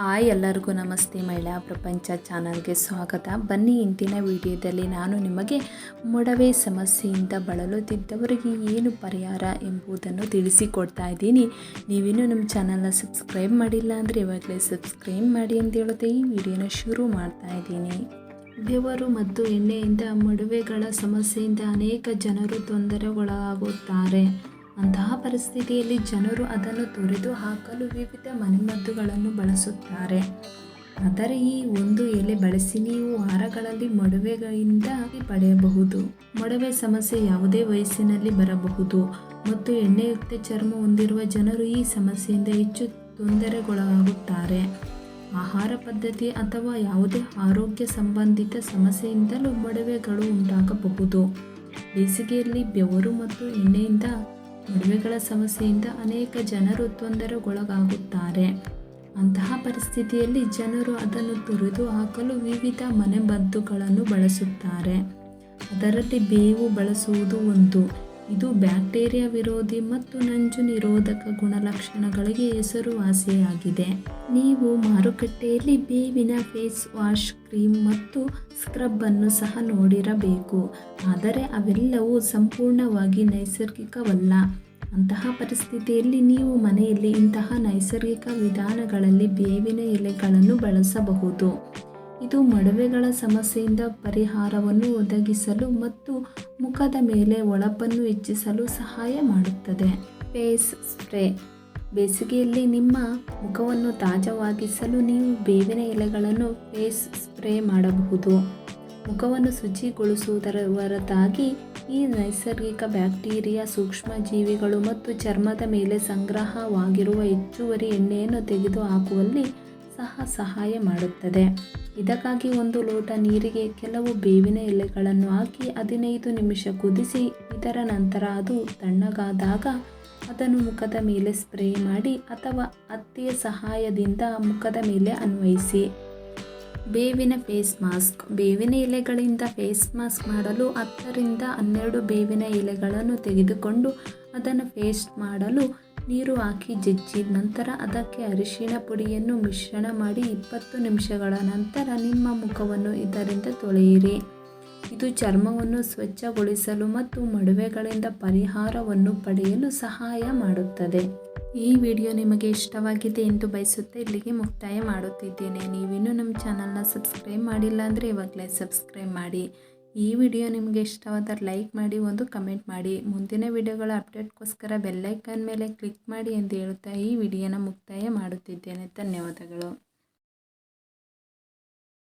ಎಲ್ಲರಿಗೂ ನಮಸ್ತೆ. ಮಹಿಳಾ ಪ್ರಪಂಚ ಚಾನಲ್ಗೆ ಸ್ವಾಗತ. ಬನ್ನಿ, ಇಂದಿನ ವಿಡಿಯೋದಲ್ಲಿ ನಾನು ನಿಮಗೆ ಮೊಡವೆ ಸಮಸ್ಯೆಯಿಂದ ಬಳಲುತ್ತಿದ್ದವರಿಗೆ ಏನು ಪರಿಹಾರ ಎಂಬುದನ್ನು ತಿಳಿಸಿಕೊಡ್ತಾ ಇದ್ದೀನಿ. ನೀವಿನ್ನೂ ನಮ್ಮ ಚಾನಲ್ನ ಸಬ್ಸ್ಕ್ರೈಬ್ ಮಾಡಿಲ್ಲ ಅಂದರೆ ಇವಾಗಲೇ ಸಬ್ಸ್ಕ್ರೈಬ್ ಮಾಡಿ ಅಂತ ಹೇಳುತ್ತೆ ಈ ವಿಡಿಯೋನ ಶುರು ಮಾಡ್ತಾ ಇದ್ದೀನಿ. ಬೆವರು ಮತ್ತು ಎಣ್ಣೆಯಿಂದ ಮೊಡವೆಗಳ ಸಮಸ್ಯೆಯಿಂದ ಅನೇಕ ಜನರು ತೊಂದರೆಗೊಳಗಾಗುತ್ತಾರೆ. ಅಂತಹ ಪರಿಸ್ಥಿತಿಯಲ್ಲಿ ಜನರು ಅದನ್ನು ತೊರೆದು ಹಾಕಲು ವಿವಿಧ ಮನೆಮದ್ದುಗಳನ್ನು ಬಳಸುತ್ತಾರೆ. ಆದರೆ ಈ ಒಂದು ಎಲೆ ಬಳಸಿ ನೀವು ವಾರಗಳಲ್ಲಿ ಮೊಡವೆಗಳಿಂದ ಪಡೆಯಬಹುದು. ಮೊಡವೆ ಸಮಸ್ಯೆ ಯಾವುದೇ ವಯಸ್ಸಿನಲ್ಲಿ ಬರಬಹುದು ಮತ್ತು ಎಣ್ಣೆಯುಕ್ತ ಚರ್ಮ ಹೊಂದಿರುವ ಜನರು ಈ ಸಮಸ್ಯೆಯಿಂದ ಹೆಚ್ಚು ತೊಂದರೆಗೊಳಗಾಗುತ್ತಾರೆ. ಆಹಾರ ಪದ್ಧತಿ ಅಥವಾ ಯಾವುದೇ ಆರೋಗ್ಯ ಸಂಬಂಧಿತ ಸಮಸ್ಯೆಯಿಂದಲೂ ಮೊಡವೆಗಳು ಉಂಟಾಗಬಹುದು. ಬೇಸಿಗೆಯಲ್ಲಿ ಬೆವರು ಮತ್ತು ಎಣ್ಣೆಯಿಂದ ಮೊಡವೆಗಳ ಸಮಸ್ಯೆಯಿಂದ ಅನೇಕ ಜನರು ತೊಂದರೆಗೊಳಗಾಗುತ್ತಾರೆ. ಅಂತಹ ಪರಿಸ್ಥಿತಿಯಲ್ಲಿ ಜನರು ಅದನ್ನು ತೊರೆದು ಹಾಕಲು ವಿವಿಧ ಮನೆಮದ್ದುಗಳನ್ನು ಬಳಸುತ್ತಾರೆ. ಅದರಲ್ಲಿ ಬೇವು ಬಳಸುವುದು ಒಂದು. ಇದು ಬ್ಯಾಕ್ಟೀರಿಯಾ ವಿರೋಧಿ ಮತ್ತು ನಂಜು ನಿರೋಧಕ ಗುಣಲಕ್ಷಣಗಳಿಗೆ ಹೆಸರುವಾಸಿಯಾಗಿದೆ. ನೀವು ಮಾರುಕಟ್ಟೆಯಲ್ಲಿ ಬೇವಿನ ಫೇಸ್ ವಾಶ್, ಕ್ರೀಮ್ ಮತ್ತು ಸ್ಕ್ರಬ್ ಅನ್ನು ಸಹ ನೋಡಿರಬೇಕು. ಆದರೆ ಅವೆಲ್ಲವೂ ಸಂಪೂರ್ಣವಾಗಿ ನೈಸರ್ಗಿಕವಲ್ಲ. ಅಂತಹ ಪರಿಸ್ಥಿತಿಯಲ್ಲಿ ನೀವು ಮನೆಯಲ್ಲಿ ಇಂತಹ ನೈಸರ್ಗಿಕ ವಿಧಾನಗಳಲ್ಲಿ ಬೇವಿನ ಎಲೆಗಳನ್ನು ಬಳಸಬಹುದು. ಇದು ಮೊಡವೆಗಳ ಸಮಸ್ಯೆಯಿಂದ ಪರಿಹಾರವನ್ನು ಒದಗಿಸಲು ಮತ್ತು ಮುಖದ ಮೇಲೆ ಹೊಳಪನ್ನು ಹೆಚ್ಚಿಸಲು ಸಹಾಯ ಮಾಡುತ್ತದೆ. Face spray. ಬೇಸಿಗೆಯಲ್ಲಿ ನಿಮ್ಮ ಮುಖವನ್ನು ತಾಜಾವಾಗಿಸಲು ನೀವು ಬೇವಿನ ಎಲೆಗಳನ್ನು ಫೇಸ್ ಸ್ಪ್ರೇ ಮಾಡಬಹುದು. ಮುಖವನ್ನು ಶುಚಿಗೊಳಿಸುವುದರ ಹೊರತಾಗಿ ಈ ನೈಸರ್ಗಿಕ ಬ್ಯಾಕ್ಟೀರಿಯಾ, ಸೂಕ್ಷ್ಮಜೀವಿಗಳು ಮತ್ತು ಚರ್ಮದ ಮೇಲೆ ಸಂಗ್ರಹವಾಗಿರುವ ಹೆಚ್ಚುವರಿ ಎಣ್ಣೆಯನ್ನು ತೆಗೆದುಹಾಕುವಲ್ಲಿ ಸಹ ಸಹಾಯ ಮಾಡುತ್ತದೆ. ಇದಕ್ಕಾಗಿ 1 ಲೋಟ ನೀರಿಗೆ ಕೆಲವು ಬೇವಿನ ಎಲೆಗಳನ್ನು ಹಾಕಿ 15 ನಿಮಿಷ ಕುದಿಸಿ, ಇದರ ನಂತರ ಅದು ತಣ್ಣಗಾದಾಗ ಅದನ್ನು ಮುಖದ ಮೇಲೆ ಸ್ಪ್ರೇ ಮಾಡಿ ಅಥವಾ ಹತ್ತಿಯ ಸಹಾಯದಿಂದ ಮುಖದ ಮೇಲೆ ಅನ್ವಯಿಸಿ. ಬೇವಿನ ಫೇಸ್ ಮಾಸ್ಕ್. ಬೇವಿನ ಎಲೆಗಳಿಂದ ಫೇಸ್ ಮಾಸ್ಕ್ ಮಾಡಲು 10 ರಿಂದ 12 ಬೇವಿನ ಎಲೆಗಳನ್ನು ತೆಗೆದುಕೊಂಡು ಅದನ್ನು ಪೇಸ್ಟ್ ಮಾಡಲು ನೀರು ಹಾಕಿ ಜಜ್ಜಿ, ನಂತರ ಅದಕ್ಕೆ ಅರಿಶಿಣ ಪುಡಿಯನ್ನು ಮಿಶ್ರಣ ಮಾಡಿ 20 ನಿಮಿಷಗಳ ನಂತರ ನಿಮ್ಮ ಮುಖವನ್ನು ಇದರಿಂದ ತೊಳೆಯಿರಿ. ಇದು ಚರ್ಮವನ್ನು ಸ್ವಚ್ಛಗೊಳಿಸಲು ಮತ್ತು ಮೊಡವೆಗಳಿಂದ ಪರಿಹಾರವನ್ನು ಪಡೆಯಲು ಸಹಾಯ ಮಾಡುತ್ತದೆ. ಈ ವಿಡಿಯೋ ನಿಮಗೆ ಇಷ್ಟವಾಗಿದೆ ಎಂದು ಬಯಸುತ್ತಾ ಇಲ್ಲಿಗೆ ಮುಕ್ತಾಯ ಮಾಡುತ್ತಿದ್ದೇನೆ. ನೀವಿನ್ನೂ ನಮ್ಮ ಚಾನಲ್ನ ಸಬ್ಸ್ಕ್ರೈಬ್ ಮಾಡಿಲ್ಲ ಅಂದರೆ ಇವಾಗಲೇ ಸಬ್ಸ್ಕ್ರೈಬ್ ಮಾಡಿ. ಈ ವಿಡಿಯೋ ನಿಮಗೆ ಇಷ್ಟವಾದರೆ ಲೈಕ್ ಮಾಡಿ, ಒಂದು ಕಮೆಂಟ್ ಮಾಡಿ. ಮುಂದಿನ ವಿಡಿಯೋಗಳ ಅಪ್ಡೇಟ್ಗೋಸ್ಕರ ಬೆಲ್ಲೈಕನ್ ಮೇಲೆ ಕ್ಲಿಕ್ ಮಾಡಿ ಎಂದು ಹೇಳುತ್ತಾ ಈ ವಿಡಿಯೋನ ಮುಕ್ತಾಯ ಮಾಡುತ್ತಿದ್ದೇನೆ. ಧನ್ಯವಾದಗಳು.